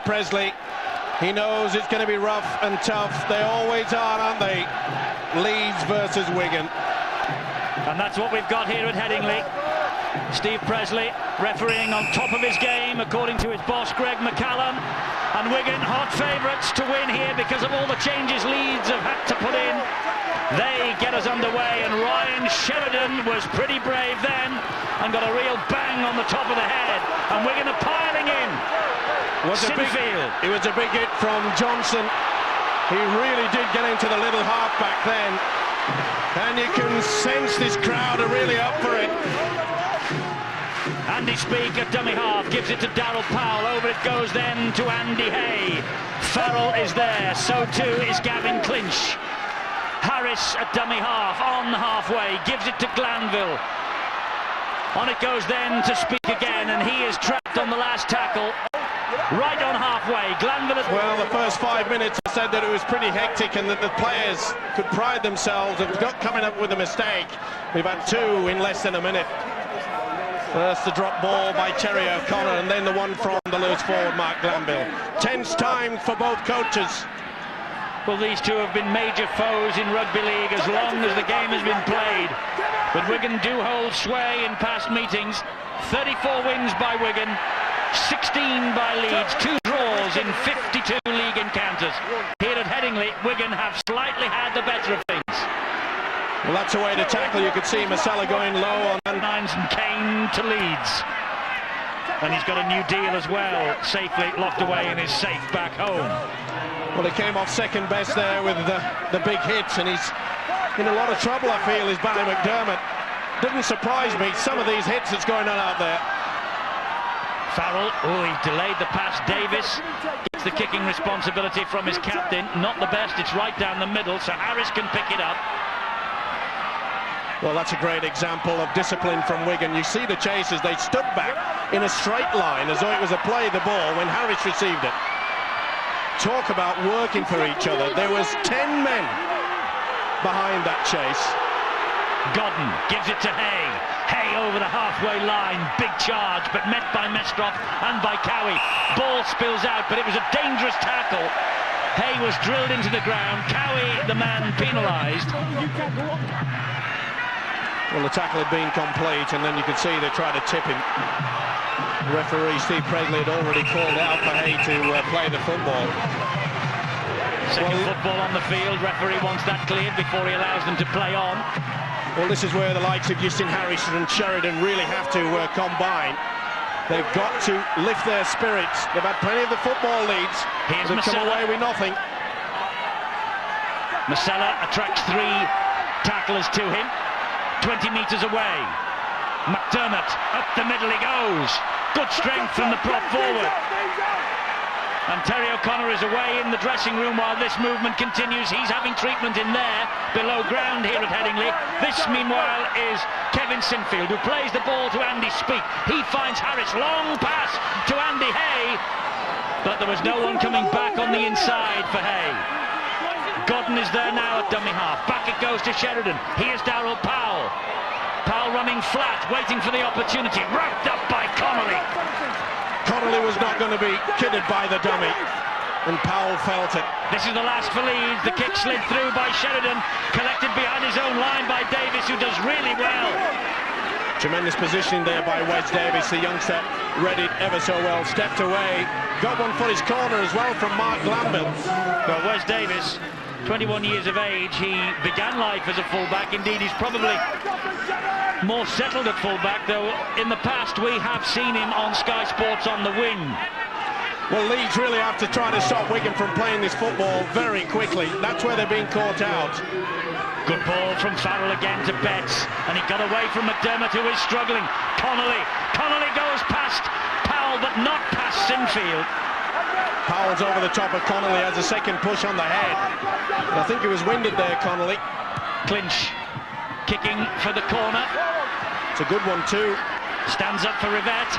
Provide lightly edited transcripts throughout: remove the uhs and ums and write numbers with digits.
Presley. He knows it's going to be rough and tough. They always are, aren't they? Leeds versus Wigan. And that's what we've got here at Headingley. Steve Presley refereeing on top of his game, according to his boss, Greg McCallum. And Wigan, hot favourites to win here because of all the changes Leeds have had to put in. They get us underway, and Ryan Sheridan was pretty brave then and got a real bang on the top of the head. And Wigan are piling in. It was a big hit from Johnson. He really did get into the little halfback then. And you can sense this crowd are really up for it. Andy Speake at dummy half gives it to Darryl Powell. Over it goes then to Andy Hay. Farrell is there, so too is Gavin Clinch. Harris at dummy half, on halfway, gives it to Glanville. On it goes then to Speake again, and he is trapped on the last tackle. Right on halfway, Glanville. Well, the first 5 minutes I said that it was pretty hectic and that the players could pride themselves of not coming up with a mistake. We've had two in less than a minute. First the drop ball by Terry O'Connor, and then the one from the loose forward, Mark Glanville. Tense time for both coaches. Well, these two have been major foes in rugby league as long as the game has been played. But Wigan do hold sway in past meetings. 34 wins by Wigan, 16 by Leeds, 2 draws in 52 league encounters. Here at Headingley, Wigan have slightly had the better of things. Well, that's a way to tackle. You could see Masella going low on Nines and Kane to Leeds. And he's got a new deal as well, safely locked away in his safe back home. Well, he came off second best there with the big hits, and he's in a lot of trouble, I feel, is Barry McDermott. Didn't surprise me, some of these hits that's going on out there. Farrell, oh, he delayed the pass. Davis gets the kicking responsibility from his captain. Not the best, it's right down the middle, so Harris can pick it up. Well, that's a great example of discipline from Wigan. You see the chasers, they stood back in a straight line as though it was a play the ball when Harris received it. Talk about working for each other. There was 10 men behind that chase. Godden gives it to Hay. Hay over the halfway line. Big charge, but met by Mestrop and by Cowie. Ball spills out, but it was a dangerous tackle. Hay was drilled into the ground. Cowie, the man penalised. Well, the tackle had been complete, and then you could see they tried to tip him. Referee Steve Presley had already called out for Hay to play the football. Second football on the field. Referee wants that cleared before he allows them to play on. Well, this is where the likes of Justin Harris and Sheridan really have to combine. They've got to lift their spirits. They've had plenty of the football leads. They've come away with nothing. Masella attracts 3 tacklers to him. 20 metres away. McDermott, up the middle he goes. Good strength from the prop forward. And Terry O'Connor is away in the dressing room while this movement continues. He's having treatment in there, below ground here at Headingley. This, meanwhile, is Kevin Sinfield, who plays the ball to Andy Speake. He finds Harris, long pass to Andy Hay, but there was no one coming back on the inside for Hay. Godden is there now at dummy half. Back it goes to Sheridan. Here's Darryl Powell. Powell running flat, waiting for the opportunity. Wrapped up by Connolly. Connolly was not going to be kidded by the dummy, and Powell felt it. This is the last for Leeds. The kick slid through by Sheridan, collected behind his own line by Davis, who does really well. Tremendous positioning there by Wes Davis. The youngster read it ever so well, stepped away, got one for his corner as well from Mark Glanville. Well, Wes Davis, 21 years of age, he began life as a fullback. Indeed, he's probably more settled at fullback, though in the past we have seen him on Sky Sports on the wing. Well, Leeds really have to try to stop Wigan from playing this football very quickly. That's where they're being caught out. Good ball from Farrell again to Betts, and he got away from McDermott, who is struggling. Connolly goes past Powell, but not past Sinfield. Powell's over the top of Connolly, has a second push on the head. And I think he was winded there, Connolly. Clinch kicking for the corner. It's a good one too. Stands up for Rivette.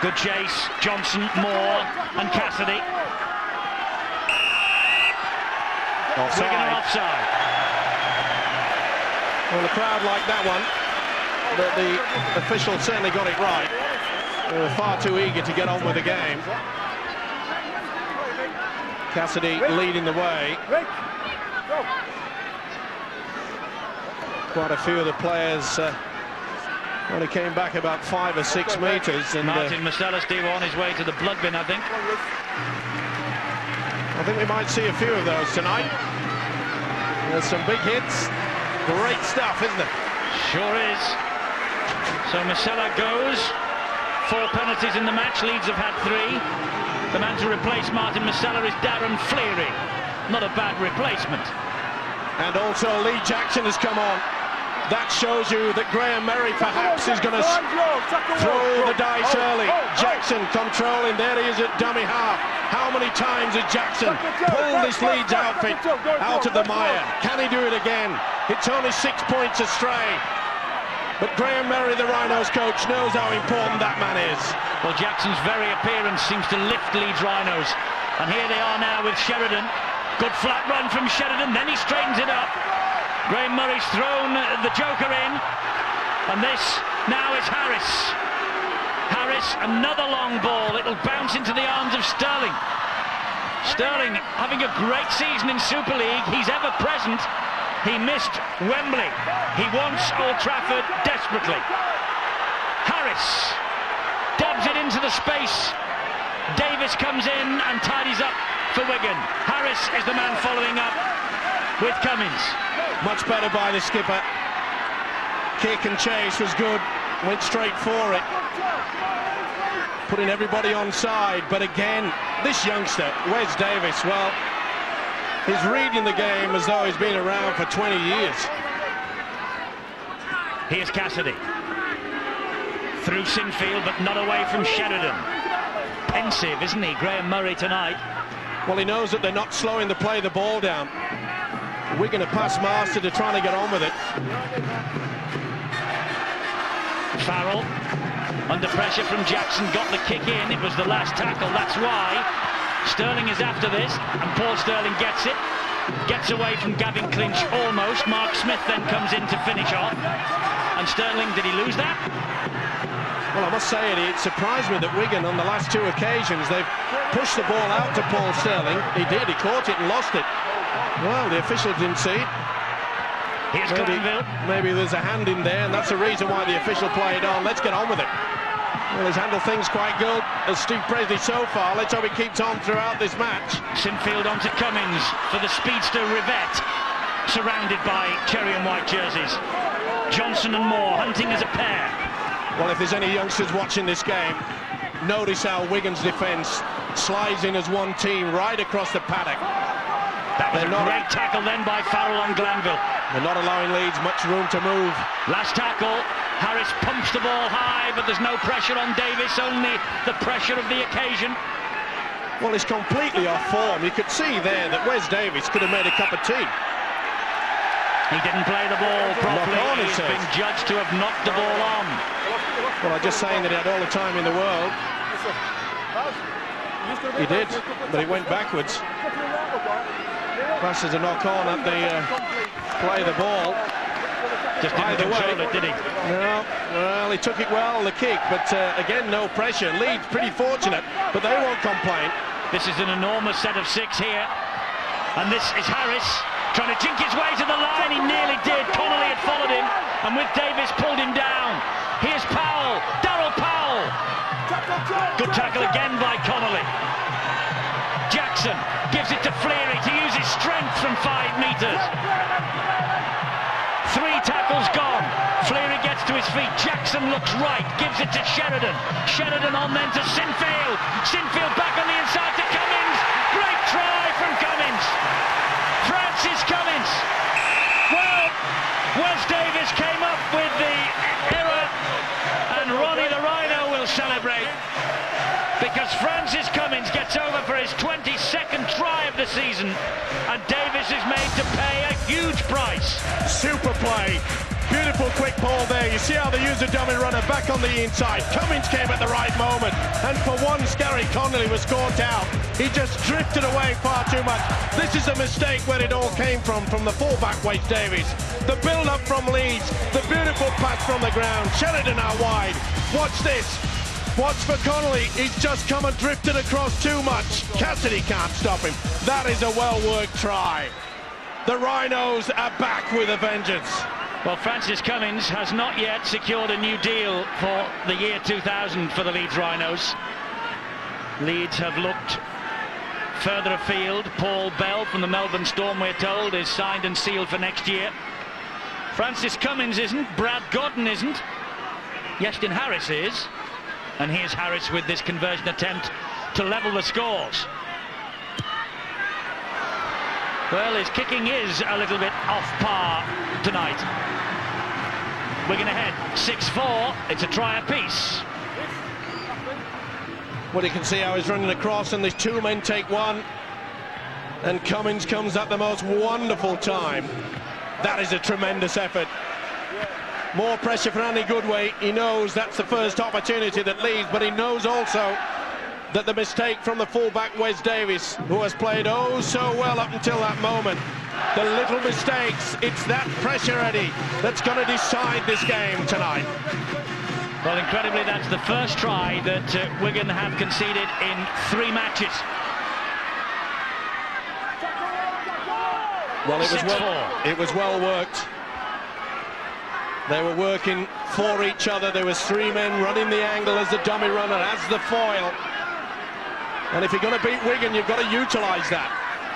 Good chase. Johnson, Moore and Cassidy. Offside. Wigan are offside. Well, the crowd liked that one, but the official certainly got it right. They were far too eager to get on with the game. Cassidy leading the way. Quite a few of the players only came back about 5 or 6 metres. And Martin Masella still on his way to the blood bin, I think. I think we might see a few of those tonight. There's some big hits. Great stuff, isn't it? Sure is. So Masella goes. 4 penalties in the match. Leeds have had 3. The man to replace Martin Masella is Darren Fleary. Not a bad replacement. And also Lee Jackson has come on. That shows you that Graham Merry perhaps is going to throw the dice early. Jackson controlling. There he is at dummy half. How many times has Jackson pulled this Leeds outfit out of the mire? Can he do it again? It's only 6 points astray. But Graham Merry, the Rhinos coach, knows how important that man is. Well, Jackson's very appearance seems to lift Leeds Rhinos. And here they are now with Sheridan. Good flat run from Sheridan, then he straightens it up. Graham Murray's thrown the joker in. And this now is Harris. Harris, another long ball. It'll bounce into the arms of Sterling. Sterling having a great season in Super League. He's ever present. He missed Wembley. He wants Old Trafford desperately. Harris dabs it into the space. Davis comes in and tidies up for Wigan. Harris is the man following up with Cummins. Much better by the skipper. Kick and chase was good. Went straight for it. Putting everybody on side. But again, this youngster, Wes Davis, well, he's reading the game as though he's been around for 20 years. Here's Cassidy. Through Sinfield, but not away from Sheridan. Pensive, isn't he, Graham Murray tonight? Well, he knows that they're not slowing the play the ball down. Wigan are pass master to trying to get on with it. Farrell, under pressure from Jackson, got the kick in. It was the last tackle, that's why. Sterling is after this, and Paul Sterling gets it. Gets away from Gavin Clinch almost. Mark Smith then comes in to finish off. And Sterling, did he lose that? Well, I must say it surprised me that Wigan, on the last 2 occasions, they've pushed the ball out to Paul Sterling. He did, he caught it and lost it. Well, the official didn't see it. Here's Glanville. Maybe there's a hand in there, and that's the reason why the official played on. Let's get on with it. Well, he's handled things quite good as Steve Presley so far. Let's hope he keeps on throughout this match. Sinfield onto Cummins for the speedster Rivette, surrounded by cherry and white jerseys. Johnson and Moore hunting as a pair. Well, if there's any youngsters watching this game, notice how Wigan's defence slides in as one team right across the paddock. That was a great tackle then by Farrell on Glanville. They're not allowing Leeds much room to move. Last tackle, Harris pumps the ball high, but there's no pressure on Davis, only the pressure of the occasion. Well, it's completely off form. You could see there that Wes Davis could have made a cup of tea. He didn't play the ball properly. He's been judged to have knocked the ball on. Well, I'm just saying that he had all the time in the world. He did, but he went backwards. Passes a knock on at the play the ball. Just didn't control it, did he? No, well, he took it well, the kick, but again, no pressure. Leeds pretty fortunate, but they won't complain. This is an enormous set of 6 here. And this is Harris trying to jink his way to the line. He nearly did. Connolly had followed him, and with Davis pulled him down. Here's Powell, Darryl Powell. Good tackle again by Connolly. Jackson gives it to Fleary to use his strength from 5 metres. 3 tackles gone. Fleary gets to his feet. Jackson looks right, gives it to Sheridan. Sheridan on then to Sinfield. Sinfield back on the inside to Cummins. Great try from Cummins. Francis Cummins. Well, Wes Davis came up with the error, and Ronnie the Rhino will celebrate, because Francis Cummins gets over for his 22nd try of the season, and Davis is made to pay a huge price. Super play. Beautiful quick ball there. You see how they use a dummy runner back on the inside. Cummins came at the right moment, and for once Gary Connolly was caught out. He just drifted away far too much. This is a mistake where it all came from the fullback Wes Davis. The build-up from Leeds, the beautiful pass from the ground. Sheridan out wide. Watch this. Watch for Connolly, he's just come and drifted across too much. Cassidy can't stop him. That is a well-worked try. The Rhinos are back with a vengeance. Well, Francis Cummins has not yet secured a new deal for the year 2000 for the Leeds Rhinos. Leeds have looked further afield. Paul Bell from the Melbourne Storm, we're told, is signed and sealed for next year. Francis Cummins isn't, Brad Godden isn't, Yestin Harris is, and here's Harris with this conversion attempt to level the scores. Well, his kicking is a little bit off par tonight. Wigan ahead, 6-4, it's a try apiece. Well, you can see how he's running across, and these two men take one, and Cummins comes at the most wonderful time. That is a tremendous effort. More pressure for Andy Goodway. He knows that's the first opportunity that leads, but he knows also that the mistake from the fullback Wes Davis, who has played oh so well up until that moment, the little mistakes, it's that pressure, Eddie, that's going to decide this game tonight. Well, incredibly, that's the first try that Wigan have conceded in 3 matches. Well, it was well worked. They were working for each other. There was 3 men running the angle as the dummy runner, as the foil. And if you're going to beat Wigan, you've got to utilise that.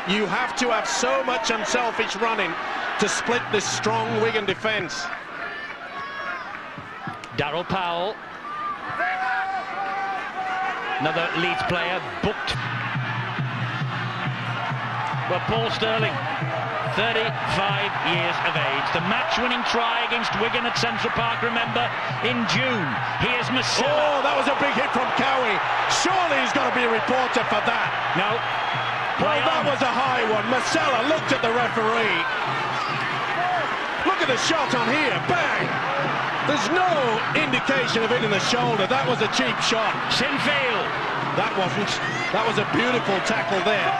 You have to have so much unselfish running to split this strong Wigan defence. Darryl Powell, another Leeds player, booked. Well, Paul Sterling, 35 years of age. The match-winning try against Wigan at Central Park, remember, in June. Here's Masella. Oh, that was a big hit from Cowie. Surely he's got to be a reporter for that. No. Well, that was a high one. Masella looked at the referee. Look at the shot on here. Bang! There's no indication of hitting the shoulder. That was a cheap shot. Sinfield. That wasn't. That was a beautiful tackle there.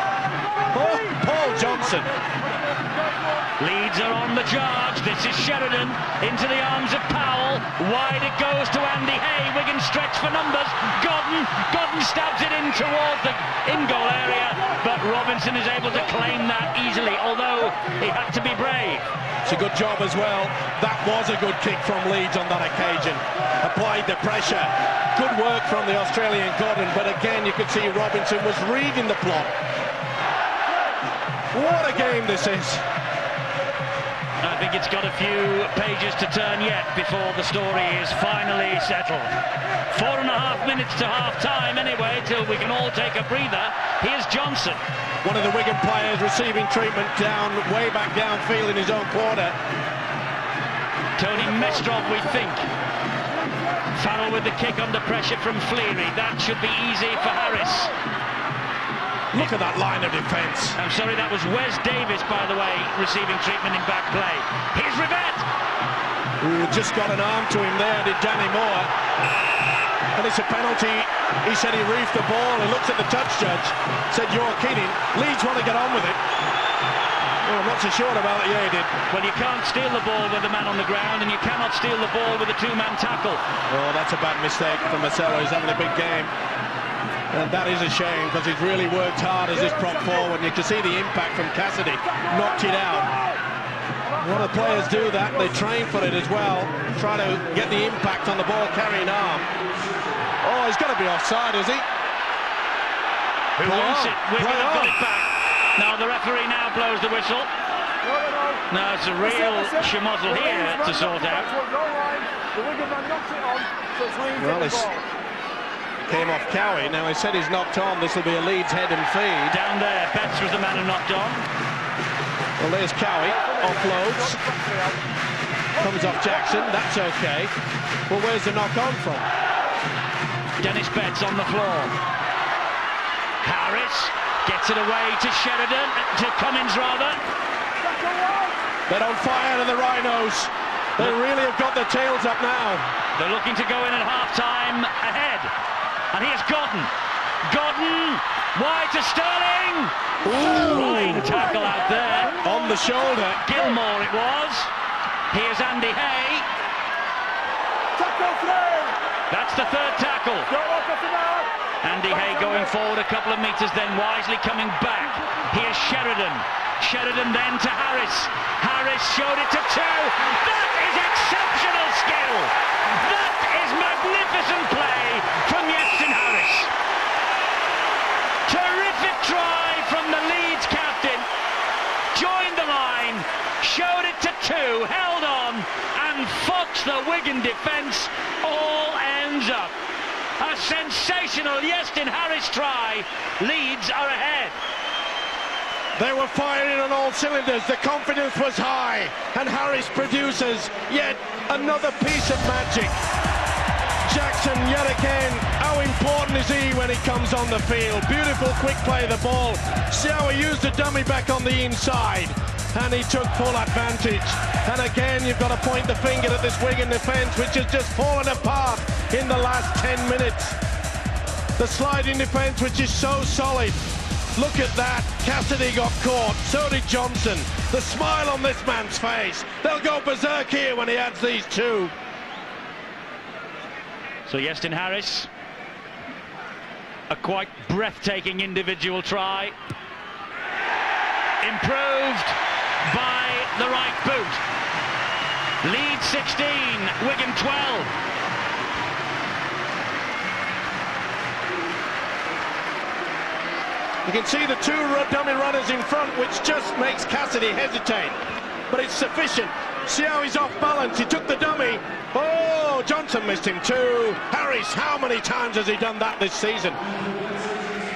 Oh, Paul Johnson. Leeds are on the charge. This is Sheridan into the arms of Powell. Wide it goes to Andy Hay. Wigan stretch for numbers. Godden stabs it in towards the in-goal area, but Robinson is able to claim that easily, although he had to be brave. It's a good job as well. That was a good kick from Leeds on that occasion. Applied the pressure. Good work from the Australian Godden, but again you could see Robinson was reading the plot. What a game this is. I think it's got a few pages to turn yet before the story is finally settled. 4.5 minutes to half-time anyway, till we can all take a breather. Here's Johnson. One of the Wigan players receiving treatment down, way back downfield in his own quarter. Tony Mestrov, we think. Farrell with the kick under pressure from Fleary. That should be easy for Harris. Look at that line of defence. I'm sorry, that was Wes Davis, by the way, receiving treatment in back play. Here's Rivett. Ooh, just got an arm to him there, did Danny Moore. And it's a penalty. He said he reefed the ball. He looked at the touch judge, said, "You're kidding. Leeds want to get on with it." Well, I'm not so sure about it. Yeah, he did. Well, you can't steal the ball with a man on the ground, and you cannot steal the ball with a 2-man tackle. Oh, that's a bad mistake for Marcelo. He's having a big game. And that is a shame, because he's really worked hard as this prop forward. And you can see the impact from Cassidy. Knocked it out. A lot of players do that. They train for it as well. Try to get the impact on the ball carrying arm. Oh, he's got to be offside, is he? Who wants it? Wigan have got it back. Now the referee now blows the whistle. Now it's a real schmozzle here to sort out. Well, this came off Cowie. Now he said he's knocked on. This will be a Leeds head and feed. Down there, Betts was the man who knocked on. Well, there's Cowie. Offloads. Comes off Jackson. That's okay. Well, where's the knock on from? Dennis Betts on the floor. Harris gets it away to Sheridan, to Cummins rather. They're on fire to the Rhinos. They really have got their tails up now. They're looking to go in at half-time ahead. And here's Godden. Godden, wide to Sterling. Flying tackle out there. On the shoulder. Gilmore it was. Here's Andy Hay. Tackle through. That's the third tackle. tackle. Andy Hay going forward a couple of metres, then wisely coming back. Here's Sheridan. Sheridan then to Harris. Harris showed it to two. That is exceptional skill. That is magnificent play from Iestyn Harris. Terrific try from the Leeds captain. Joined the line, showed it to two, held on, and fucks the Wigan defence. All ends up. A sensational Iestyn Harris try. Leeds are ahead. They were firing on all cylinders. The confidence was high, and Harris produces yet another piece of magic. Jackson, yet again, how important is he when he comes on the field? Beautiful quick play of the ball. See how he used the dummy back on the inside, and he took full advantage. And again, you've got to point the finger at this Wigan defence, which has just fallen apart in the last 10 minutes. The sliding defence, which is so solid. Look at that. Cassidy got caught, so did Johnson. The smile on this man's face. They'll go berserk here when he adds these two. So Iestyn Harris, a quite breathtaking individual try. Improved by the right boot. Leeds 16, Wigan 12. You can see the two dummy runners in front, which just makes Cassidy hesitate. But it's sufficient. See how he's off balance. He took the dummy. Oh, Johnson missed him too. Harris, how many times has he done that this season?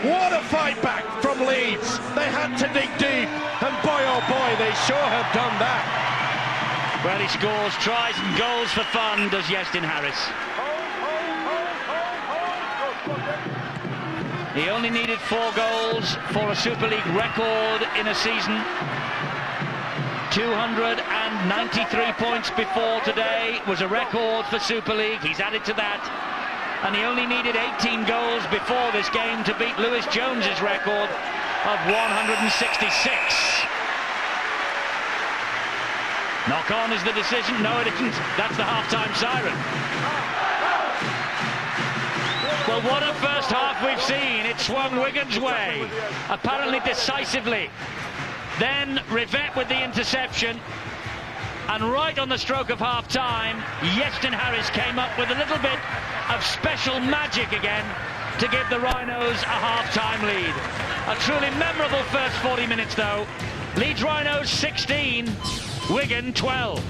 What a fight back from Leeds. They had to dig deep, and boy oh boy, they sure have done that. Well, he scores tries and goals for fun, does Iestyn Harris. He only needed 4 goals for a Super League record in a season. 293 points before today was a record for Super League. He's added to that. And he only needed 18 goals before this game to beat Lewis Jones's record of 166. Knock on is the decision. No, it isn't. That's the half-time siren. Well, what a first half we've seen. It swung Wigan's way, apparently decisively. Then Rivette with the interception, and right on the stroke of half-time, Iestyn Harris came up with a little bit of special magic again to give the Rhinos a half-time lead. A truly memorable first 40 minutes though. Leeds Rhinos 16, Wigan 12.